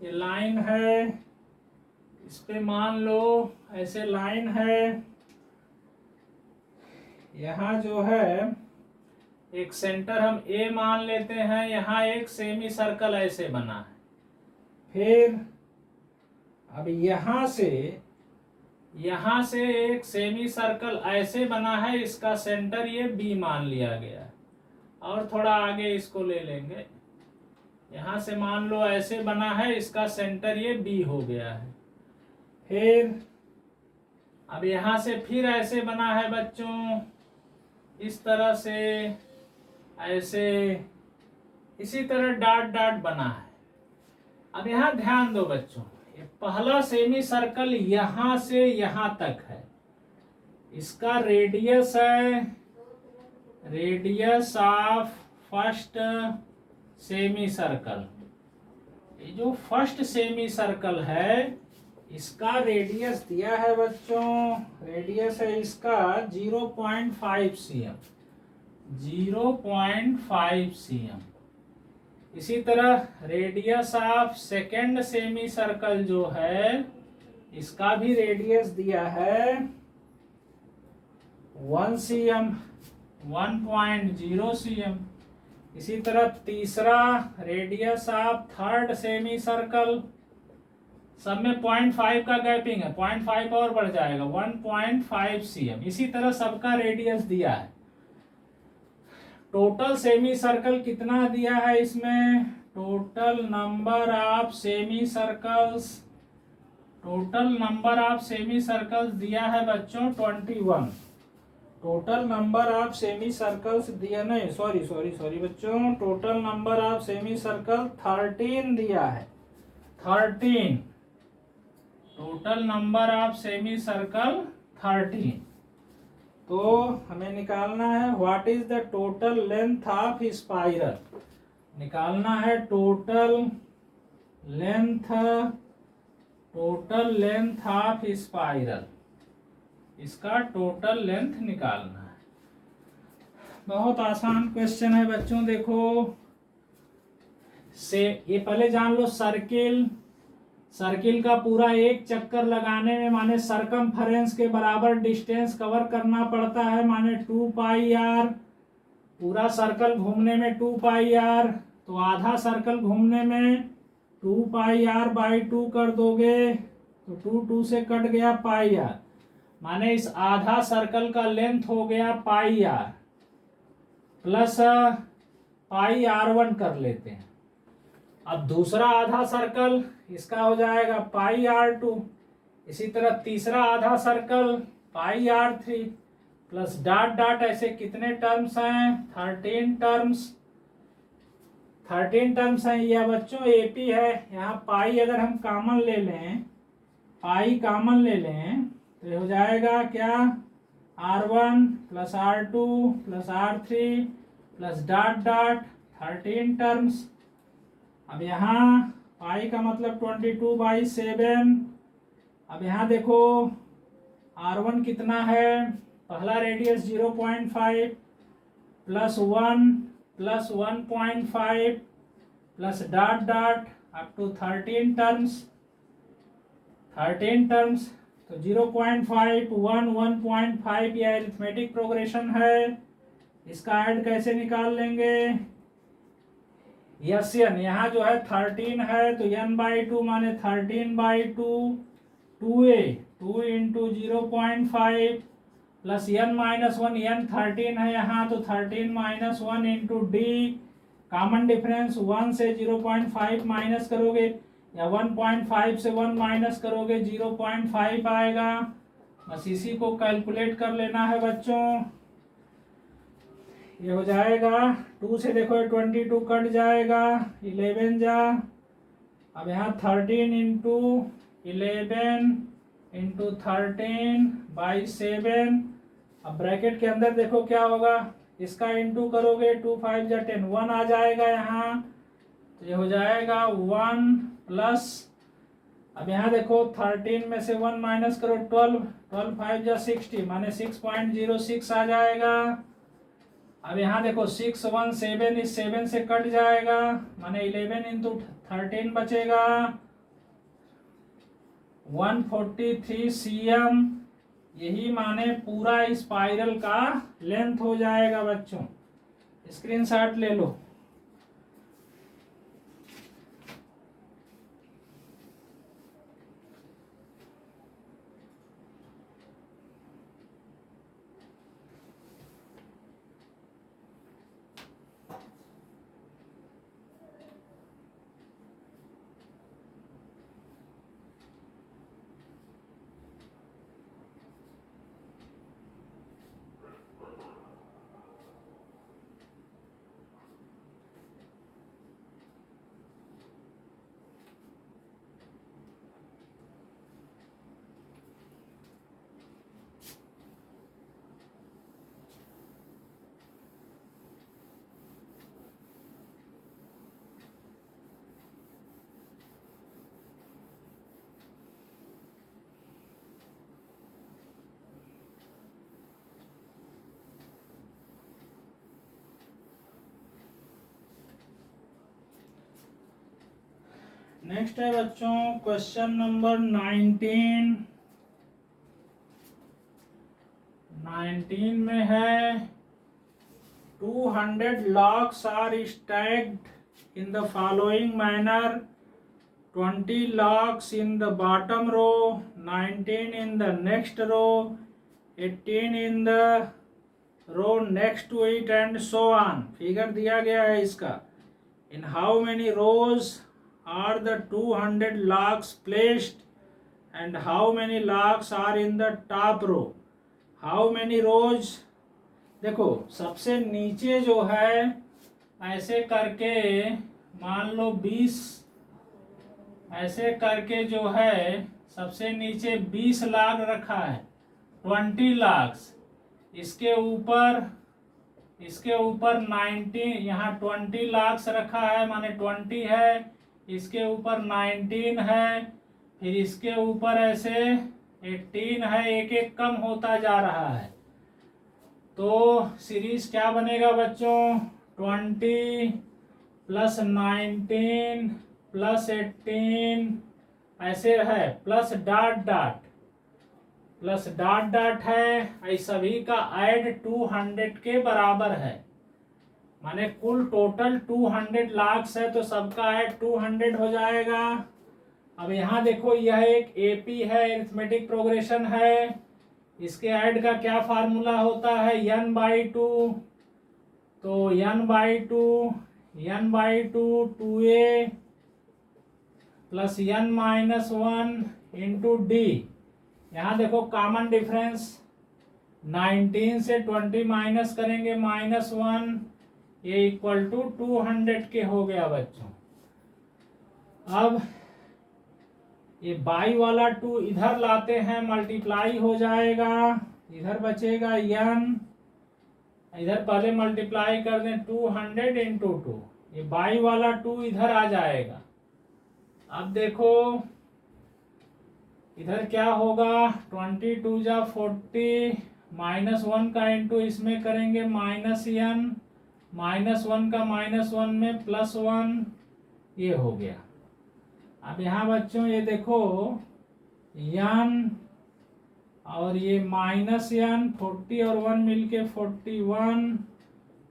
ये लाइन है, इस पे मान लो ऐसे लाइन है, यहाँ जो है एक सेंटर हम ए मान लेते हैं, यहाँ एक सेमी सर्कल ऐसे बना है। फिर अब यहाँ से एक सेमी सर्कल ऐसे बना है, इसका सेंटर ये बी मान लिया गया है। और थोड़ा आगे इसको ले लेंगे, यहाँ से मान लो ऐसे बना है, इसका सेंटर ये बी हो गया है। फिर अब यहाँ से फिर ऐसे बना है बच्चों, इस तरह से ऐसे, इसी तरह डॉट डॉट बना है। अब यहाँ ध्यान दो बच्चों, ये पहला सेमी सर्कल यहाँ से यहाँ तक है, इसका रेडियस है radius of first semi circle. ये जो फर्स्ट सेमी सर्कल है इसका रेडियस दिया है बच्चों, रेडियस है इसका 0.5 cm, 0.5 cm। इसी तरह radius of second semi circle जो है इसका भी रेडियस दिया है 1 cm, 1.0 cm। इसी तरह तीसरा radius of third semi circle, सब में 0.5 का गैपिंग है, 0.5 और बढ़ जाएगा 1.5 cm। इसी तरह सबका रेडियस दिया है। टोटल सेमी सर्कल कितना दिया है इसमें? Total number of semi circles, total number of semi circles दिया है बच्चों 21। Total number of semi circles दिया, नहीं सॉरी बच्चों, total number of semi circle 13 दिया है, 13। Total number of semi circle 13। तो हमें निकालना है what is the total length of spiral. निकालना है टोटल लेंथ ऑफ स्पाइरल, इसका टोटल लेंथ निकालना है। बहुत आसान क्वेश्चन है बच्चों। देखो से ये पहले जान लो, सर्किल का पूरा एक चक्कर लगाने में माने सरकमफेरेंस के बराबर डिस्टेंस कवर करना पड़ता है, माने 2 पाई आर। पूरा सर्कल घूमने में 2 पाई आर, तो आधा सर्कल घूमने में 2 पाई आर बाई 2 कर दोगे तो 2 से कट गया पाई आर, माने इस आधा सर्कल का लेंथ हो गया पाई आर प्लस पाई R1 कर लेते हैं। अब दूसरा आधा सर्कल इसका हो जाएगा पाई R2। इसी तरह तीसरा आधा circle pi R3 plus dot dot, ऐसे कितने टर्म्स हैं? 13 टर्म्स हैं। यह बच्चों एपी है। यहाँ पाई अगर हम कॉमन ले लें, तो ये हो जाएगा क्या? R1 plus R2 plus R3 plus dot dot 13 terms. अब यहाँ पाई का मतलब 22/7। अब यहाँ देखो R1 कितना है? पहला radius 0.5 plus 1 plus 1.5 plus dot dot up to 13 terms. तो 0.5 1 1.5 यह अरिथमेटिक प्रोग्रेशन है। इसका ऐड कैसे निकाल लेंगे? यस एन, यहाँ जो है 13 है तो n/2 माने 13/2 2a 2 into 0.5 plus n-1, n 13 है यहाँ तो 13 - 1 इंटू डी। कॉमन डिफरेंस 1 से 0.5 माइनस करोगे, या 1.5 से 1 माइनस करोगे 0.5 आएगा। बस इसी को कैलकुलेट कर लेना है बच्चों। ये हो जाएगा 2 से देखो 22 कट जाएगा, 11 जा। अब यहाँ 13 इंटू 11 इंटू 13/7। अब ब्रैकेट के अंदर देखो क्या होगा, इसका इंटू करोगे 2 5 जा 10, 1 आ जाएगा यहाँ। तो ये हो जाएगा 1 प्लस, अब यहाँ देखो 13 में से 1 माइनस करो 12, 12 5 जा 60 माने 6.06 आ जाएगा। अब यहाँ देखो 6 1 7, इस 7 से कट जाएगा माने 11 इंटू 13 बचेगा 143 cm। यही माने पूरा स्पाइरल का लेंथ हो जाएगा बच्चों। स्क्रीनशॉट ले लो। नेक्स्ट है बच्चों क्वेश्चन नंबर 19 में है 200 locks are stacked in the following manner: 20 locks in the bottom row, 19 in the next row, 18 in the row next to it and so on। Figure दिया गया है इसका। In how many rows are the 200 locks placed and how many locks are in the top row? How many rows? देखो सबसे नीचे जो है ऐसे करके मान लो 20, ऐसे करके जो है सबसे नीचे 20 लाख रखा है, 20 लाख। इसके ऊपर 19, यहाँ 20 लाख रखा है माने 20 है, इसके ऊपर 19 है, फिर इसके ऊपर ऐसे 18 है, एक एक कम होता जा रहा है। तो सीरीज क्या बनेगा बच्चों, 20 प्लस 19 प्लस 18 ऐसे है, प्लस डॉट डॉट है, इस सभी का ऐड 200 के बराबर है। माने कुल टोटल 200 लाख है तो सबका ऐड 200 हो जाएगा। अब यहाँ देखो यह एक एपी है, अरिथमेटिक प्रोग्रेशन है, इसके ऐड का क्या फार्मूला होता है, n/2। तो n/2 2a plus n-1 into D. यहाँ देखो कॉमन डिफरेंस 19 से 20 माइनस करेंगे -1, ये इक्वल टू 200 के हो गया बच्चों। अब ये बाई वाला 2 इधर लाते हैं, मल्टीप्लाई हो जाएगा, इधर बचेगा n, इधर पहले मल्टीप्लाई कर दें 200 इंटू 2, ये बाई वाला 2 इधर आ जाएगा। अब देखो इधर क्या होगा, 22 जा 40, -1 का इंटू इसमें करेंगे -n, -1 का -1 में +1, ये हो गया। अब यहाँ बच्चों ये देखो n और ये -n, 40 और 1 मिलके 41,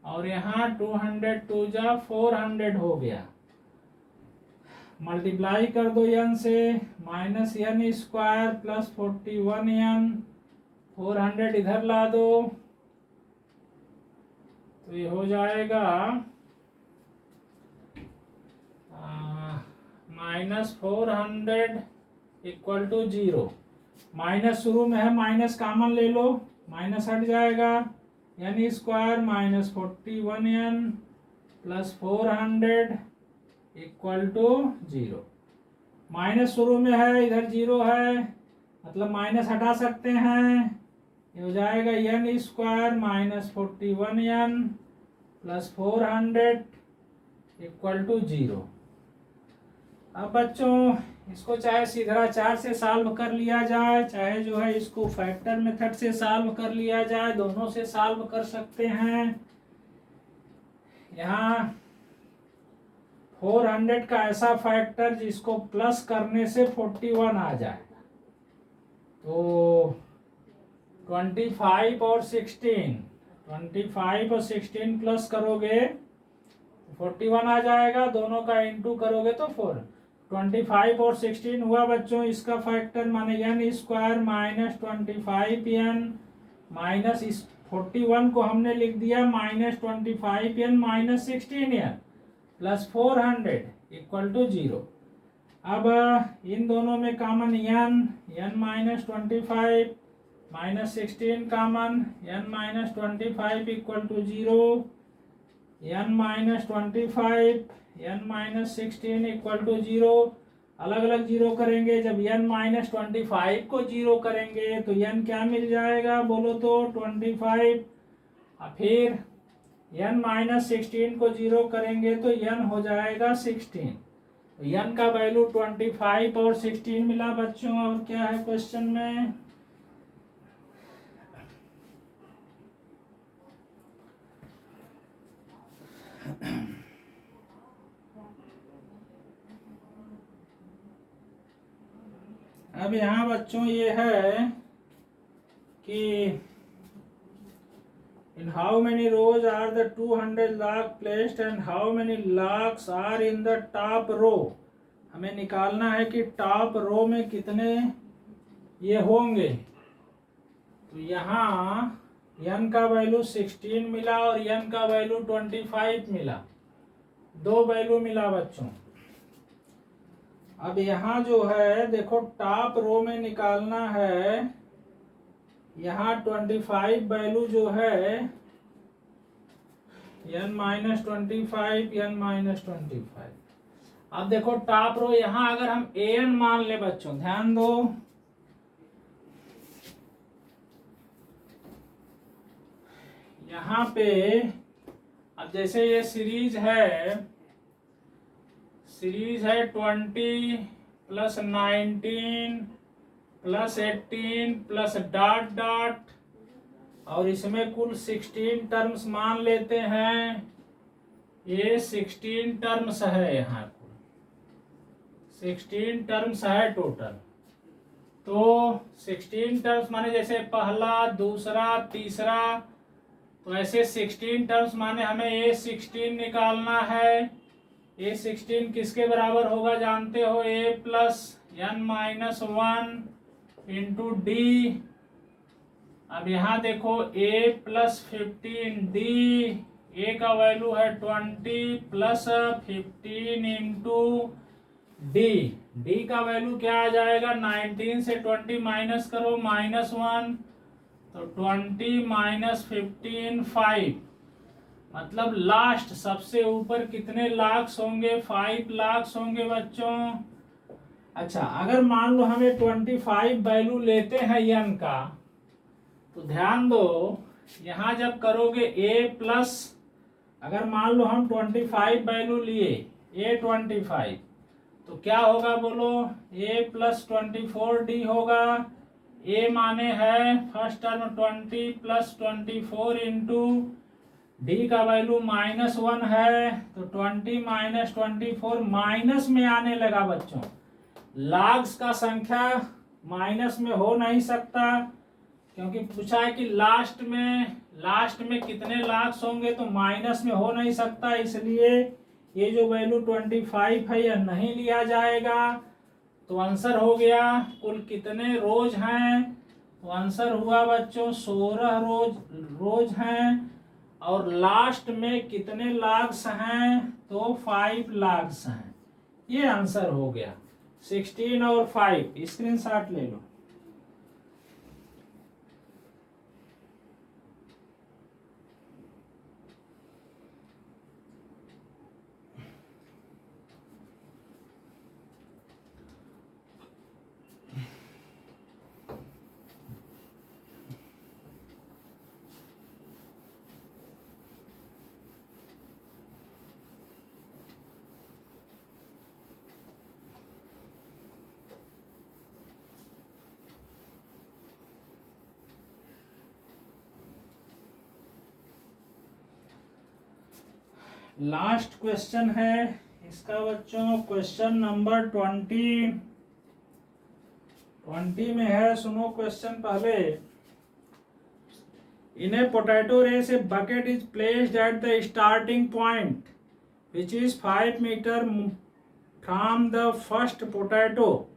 और यहाँ 202 जा 400 हो गया। मल्टीप्लाई कर दो n से, -n² प्लस 41n, 400 इधर ला दो तो ये हो जाएगा माइनस 400 इक्वल टू 0। माइनस शुरू में है, माइनस कॉमन ले लो, माइनस हट जाएगा, यानी square minus 41n plus 400 equal to 0। Minus शुरू में है, इधर 0 है, मतलब माइनस हटा सकते हैं, ये हो जाएगा n square minus 41n plus 400 equal to 0। अब बच्चों इसको चाहे सीधा 4 से सॉल्व कर लिया जाए, चाहे जो है इसको फैक्टर मेथड से सॉल्व कर लिया जाए, दोनों से सॉल्व कर सकते हैं। यहाँ 400 का ऐसा फैक्टर जिसको प्लस करने से 41 आ जाए, तो 25 और 16 प्लस करोगे 41 आ जाएगा, दोनों का इंटू करोगे तो 4। 25 और 16 हुआ बच्चों इसका फैक्टर, माने n square minus 25n minus इस 41 को हमने लिख दिया minus 25n minus 16n plus 400 equal to 0। अब इन दोनों में common n minus 25 minus 16 common, n minus 25 equal to 0, n minus 25 n minus 16 equal to 0। अलग अलग जीरो करेंगे, जब n माइनस 25 को जीरो करेंगे तो n क्या मिल जाएगा बोलो तो 25, और फिर n माइनस 16 को जीरो करेंगे तो n हो जाएगा 16। तो n का वैल्यू 25 और 16 मिला बच्चों। और क्या है क्वेश्चन में, अब यहाँ बच्चों ये है कि in how many rows are the 200 log placed and how many logs are in the top row। हमें निकालना है कि टॉप रो में कितने ये होंगे। तो यहाँ n का वैल्यू 16 मिला और n का वैल्यू 25 मिला, दो वैल्यू मिला बच्चों। अब यहाँ जो है देखो टॉप रो में निकालना है, यहाँ 25 वैल्यू जो है n माइनस 25 n माइनस 25। अब देखो टॉप रो, यहाँ अगर हम an मान ले बच्चों, ध्यान दो, यहाँ पे अब जैसे ये सीरीज है 20 plus 19 plus 18 plus dot dot, और इसमें कुल 16 टर्म्स मान लेते हैं। ये 16 टर्म्स है, यहाँ कुल 16 टर्म्स है टोटल। तो 16 टर्म्स माने जैसे पहला, दूसरा, तीसरा, तो ऐसे 16 टर्म्स माने हमें ये 16 निकालना है। ये 16 किसके बराबर होगा जानते हो, a plus n minus 1 into D. अब यहाँ देखो a प्लस 15d, a का वैल्यू है 20 प्लस 15 इंटू डी, डी का वैल्यू क्या आ जाएगा, 19 से 20 माइनस करो -1, तो 20 माइनस 15 5, मतलब लास्ट सबसे ऊपर कितने लाख्स होंगे, 5 लाख्स होंगे बच्चों। अच्छा, अगर मान लो हमें 25 वैल्यू लेते हैं n का, तो ध्यान दो यहाँ जब करोगे a प्लस, अगर मान लो हम 25 वैल्यू लिए a 25, तो क्या होगा बोलो, a प्लस 24d होगा। a माने है first term 20 plus 24 into D का वैल्यू -1 है, तो 20 माइनस 24 माइनस में आने लगा बच्चों। लॉग्स का संख्या माइनस में हो नहीं सकता, क्योंकि पूछा है कि लास्ट में कितने लॉग्स होंगे, तो माइनस में हो नहीं सकता, इसलिए ये जो वैल्यू 25 है यह नहीं लिया जाएगा। तो आंसर हो गया कुल कितने रोज हैं, तो आंसर हुआ बच्चों 16 रोज हैं। और लास्ट में कितने लॉग्स हैं, तो 5 लॉग्स हैं। ये आंसर हो गया 16 और 5। स्क्रीनशॉट ले लो। लास्ट क्वेश्चन है इसका बच्चों, क्वेश्चन नंबर 20 में है। सुनो क्वेश्चन पहले। In a potato race a bucket is placed at the starting point which is 5 metre from the first potato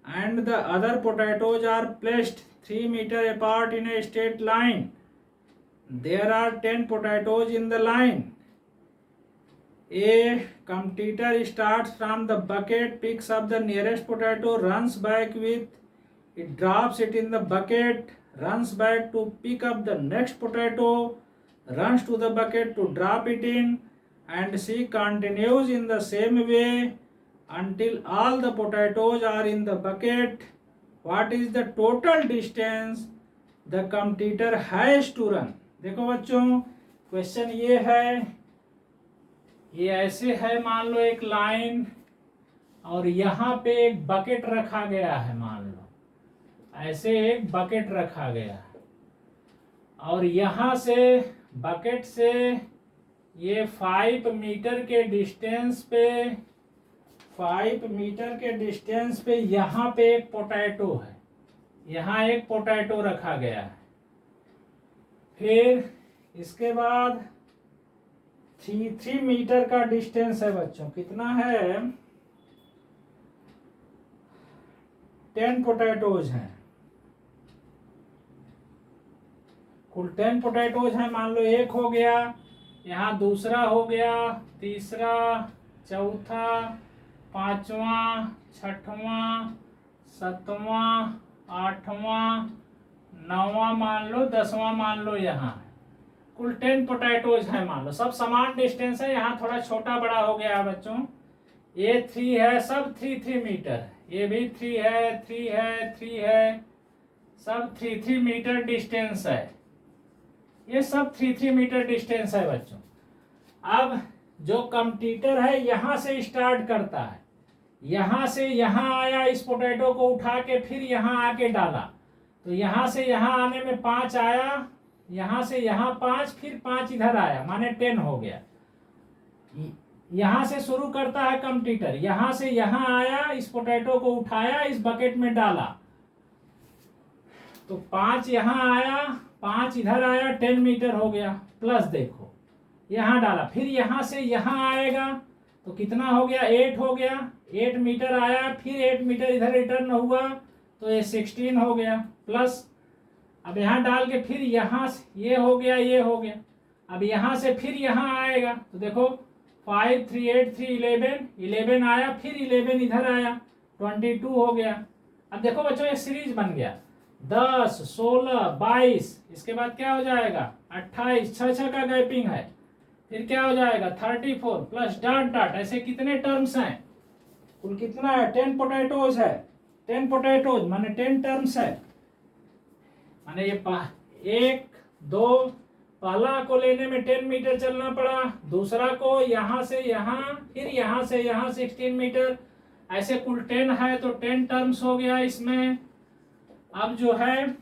and the other potatoes are placed 3 meter apart in a straight line. There are 10 potatoes in the line. A competitor starts from the bucket, picks up the nearest potato, runs back with it, drops it in the bucket, runs back to pick up the next potato, runs to the bucket to drop it in, and she continues in the same way until all the potatoes are in the bucket. What is the total distance the competitor has to run? देखो बच्चों question ये है, ये ऐसे है, मान लो एक line और यहाँ पे एक बकेट रखा गया है। मान लो ऐसे एक बकेट रखा गया है और यहाँ से बकेट से ये 5 मीटर के डिस्टेंस पे, 5 मीटर के डिस्टेंस पे यहाँ पे एक पोटैटो है, यहाँ एक पोटैटो रखा गया है। फिर इसके बाद 3 मीटर का डिस्टेंस है बच्चों। कितना है? 10 पोटैटोज हैं, कुल 10 पोटैटोज हैं। मान लो एक हो गया, यहाँ दूसरा हो गया, तीसरा, चौथा, पांचवा, छठवां, सातवां, आठवां, नौवां, मान लो 10वां, मान लो यहाँ कुल 10 पोटैटोज है। मान लो सब समान डिस्टेंस है, यहाँ थोड़ा छोटा बड़ा हो गया है बच्चों। ये 3 है, सब 3 मीटर, ये भी 3 है, 3 है, 3 है, सब 3 मीटर डिस्टेंस है। ये सब 3 मीटर डिस्टेंस है बच्चों। अब जो कंपटीटर है यहाँ से स्टार्ट करता है, यहाँ से यहाँ आया, इस पोटैटो को उठा के फिर यहाँ आके डाला, तो यहाँ से यहाँ आने में 5 आया, यहाँ से यहाँ 5, फिर 5 इधर आया, माने 10 हो गया। यहाँ से शुरू करता है कंपटीटर, यहाँ से यहाँ आया, इस पोटैटो को उठाया, इस बकेट में डाला, तो 5 यहाँ आया, 5 इधर आया, 10 मीटर हो गया। प्लस देखो यहाँ डाला, फिर यहाँ से यहाँ आएगा तो कितना हो गया? 8 हो गया, 8 मीटर आया, फिर 8 मीटर इधर रिटर्न हुआ तो ये 16 हो गया। प्लस अब यहाँ डाल के फिर यहाँ से ये हो गया, ये हो गया। अब यहाँ से फिर यहाँ आएगा तो देखो 5, 3, 8, 3, 11 आया, फिर 11 इधर आया, 22 हो गया। अब देखो बच्चों एक सीरीज बन गया, 10, 16, 22, इसके बाद क्या हो जाएगा? 28, 6 का गैपिंग है, फिर क्या हो जाएगा? 34 प्लस डॉट डॉट। ऐसे कितने टर्म्स हैं? कुल कितना है? 10 पोटैटोज है। 10 पोटैटोज माने 10 टर्म्स है, माने ये 1, 2, पहला को लेने में 10 मीटर चलना पड़ा, दूसरा को यहाँ से यहाँ, फिर यहाँ से यहाँ 16 मीटर, ऐसे कुल 10 है तो 10 टर्म्स हो गया इसमें। अब जो है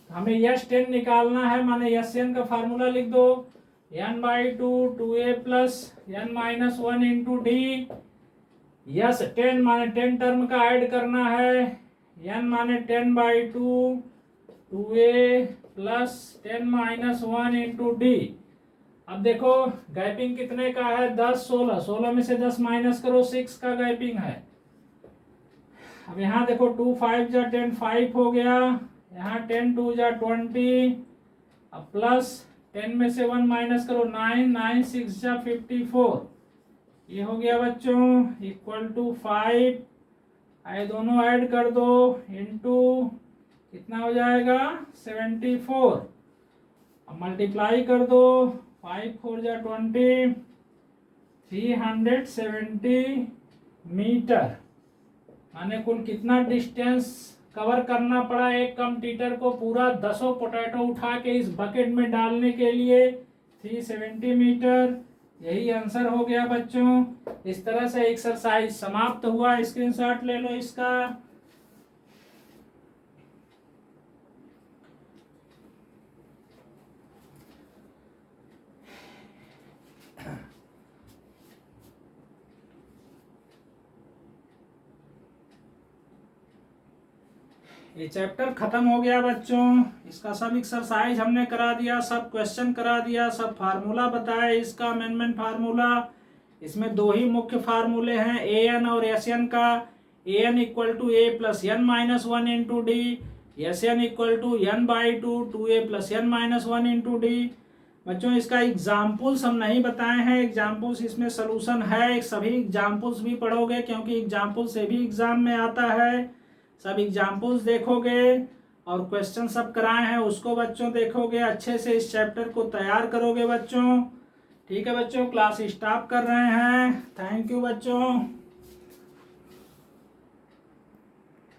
हमें यस 10 निकालना है, माने यस एन का फार्मूला लिख दो, n/2 2a plus n-1 into D. Yes 10 माने 10 टर्म का ऐड करना है, n माने 10/2 2a प्लस 10-1 इंटू डी। अब देखो गैपिंग कितने का है? 10, 16, 16 में से 10 माइनस करो, 6 का गैपिंग है। अब यहाँ देखो 2, 5 जा 10, 5 हो गया, यहाँ 10, 2 जा 20, अब प्लस 10 में से 1 माइनस करो, 9, 9, 6 जा 54, ये हो गया बच्चों इक्वल टू 5, आए दोनों ऐड कर दो इनटू कितना हो जाएगा 74, अब मल्टीप्लाई कर दो 5 4 जा 20, 370 मीटर, माने कुल कितना डिस्टेंस कवर करना पड़ा एक कंप्यूटर को पूरा 10 पोटैटो उठा के इस बकेट में डालने के लिए 370 मीटर। यही आंसर हो गया बच्चों। इस तरह से एक्सरसाइज समाप्त हुआ। स्क्रीनशॉट ले लो इसका। ये चैप्टर खत्म हो गया बच्चों। इसका सब एक्सरसाइज हमने करा दिया, सब क्वेश्चन करा दिया, सब फार्मूला बताया इसका अमेंडमेंट फार्मूला। इसमें दो ही मुख्य फार्मूले हैं ए एन और एस एन का। A N equal to A plus N minus one into D, S N equal to N by two A plus N minus one into D. बच्चों इसका examples हम नहीं बताए हैं, एग्जाम्पल्स इसमें solution है, सभी एग्जाम्पल्स भी पढ़ोगे क्योंकि एग्जाम्पल से भी एग्जाम में आता है। सब एग्जाम्पल्स देखोगे और क्वेश्चन सब कराए हैं उसको बच्चों देखोगे, अच्छे से इस चैप्टर को तैयार करोगे बच्चों। ठीक है बच्चों, क्लास स्टॉप कर रहे हैं। थैंक यू बच्चों।